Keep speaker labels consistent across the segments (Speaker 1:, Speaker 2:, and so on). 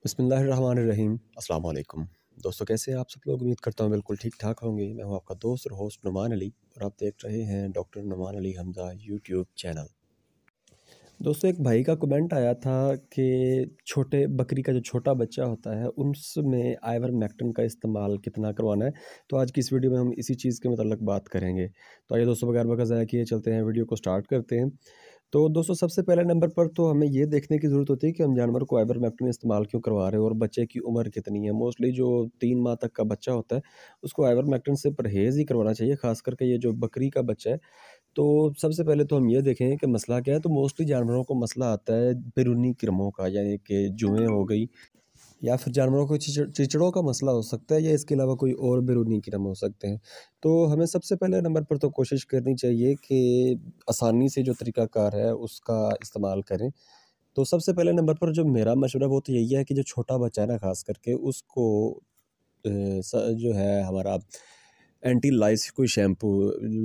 Speaker 1: बिस्मिल्लाहिर्रहमानिर्रहीम अस्सलाम वालेकुम। दोस्तों कैसे हैं आप सब लोग? उम्मीद करता हूँ बिल्कुल ठीक-ठाक होंगे। मैं हूँ आपका दोस्त और होस्ट नुमान अली और आप देख रहे हैं doctor Numan Ali Hamza YouTube channel. दोस्तों एक भाई का कमेंट आया था कि छोटे बकरी का जो छोटा बच्चा होता है उसमें आइवरमेक्टिन का इस्तेमाल कितना करवाना है। तो आज की इस वीडियो में हम इसी चीज़ के मतलब बात करेंगे। तो आइए दोस्तों बगैर वक़्त ज़ाया किए चलते हैं, वीडियो को स्टार्ट करते हैं। तो दोस्तों सबसे पहले नंबर पर तो हमें ये देखने की ज़रूरत होती है कि हम जानवर को आइवरमेक्टिन इस्तेमाल क्यों करवा रहे हैं और बच्चे की उम्र कितनी है। मोस्टली जो 3 माह तक का बच्चा होता है उसको आइवरमेक्टिन से परहेज़ ही करवाना चाहिए, ख़ास करके ये जो बकरी का बच्चा है। तो सबसे पहले तो हम ये देखें कि मसला क्या है। तो मोस्टली जानवरों को मसला आता है बैरूनी क्रमों का, यानी कि जुएँ हो गई या फिर जानवरों को चिचड़ों का मसला हो सकता है या इसके अलावा कोई और बैरूनी कीड़े हो सकते हैं। तो हमें सबसे पहले नंबर पर तो कोशिश करनी चाहिए कि आसानी से जो तरीक़ाकार है उसका इस्तेमाल करें। तो सबसे पहले नंबर पर जो मेरा मशवरा वो तो यही है कि जो छोटा बच्चा है ना, ख़ास करके उसको जो है हमारा एंटी लाइस कोई शैम्पू,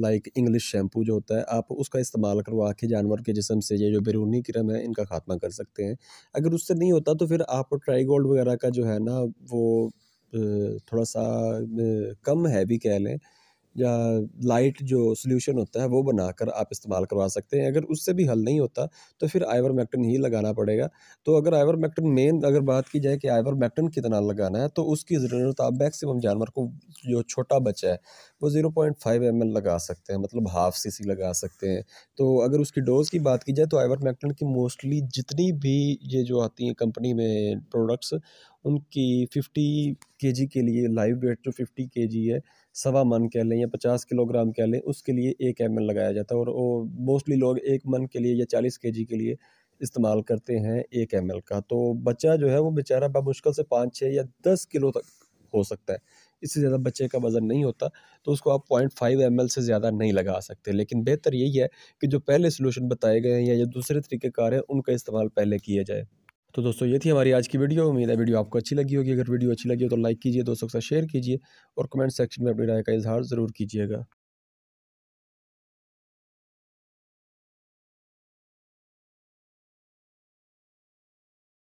Speaker 1: लाइक इंग्लिश शैम्पू जो होता है, आप उसका इस्तेमाल करवा के जानवर के जिस्म से ये जो बैरूनी कीड़े हैं इनका खात्मा कर सकते हैं। अगर उससे नहीं होता तो फिर आप ट्राइगोल्ड वगैरह का जो है ना वो थोड़ा-सा कम हैवी कह लें या लाइट जो सॉल्यूशन होता है वो बनाकर आप इस्तेमाल करवा सकते हैं। अगर उससे भी हल नहीं होता तो फिर आइवरमेक्टिन ही लगाना पड़ेगा। तो अगर आइवरमेक्टिन मेन अगर बात की जाए कि आइवरमेक्टिन कितना लगाना है, तो उसकी ज़रूरत आप मैक्सिमम जानवर को, जो छोटा बच्चा है वो 0.5 ml लगा सकते हैं, मतलब हाफ सीसी लगा सकते हैं। तो अगर उसकी डोज़ की बात की जाए तो आइवरमेक्टिन की मोस्टली जितनी भी ये जो आती हैं कंपनी में प्रोडक्ट्स, उनकी 50 केजी के लिए लाइव वेट जो 50 केजी है, सवा मन कह लें या 50 किलोग्राम कह लें, उसके लिए 1 ml लगाया जाता है और मोस्टली लोग 1 मन के लिए या 40 केजी के लिए इस्तेमाल करते हैं 1 ml का। तो बच्चा जो है वो बेचारा बमुश्किल से 5, 6 या 10 किलो तक हो सकता है। इससे ज़्यादा बच्चे का वज़न नहीं होता, तो उसको आप 0.5 ml से ज़्यादा नहीं लगा सकते। लेकिन बेहतर यही है कि जो पहले सॉल्यूशन बताए गए हैं या जो दूसरे तरीक़ेकार हैं, उनका इस्तेमाल पहले किया जाए। तो दोस्तों ये थी हमारी आज की वीडियो। उम्मीद है वीडियो आपको अच्छी लगी होगी। अगर वीडियो अच्छी लगी हो तो लाइक कीजिए, दोस्तों के साथ शेयर कीजिए और कमेंट सेक्शन में अपनी राय का इज़हार ज़रूर कीजिएगा।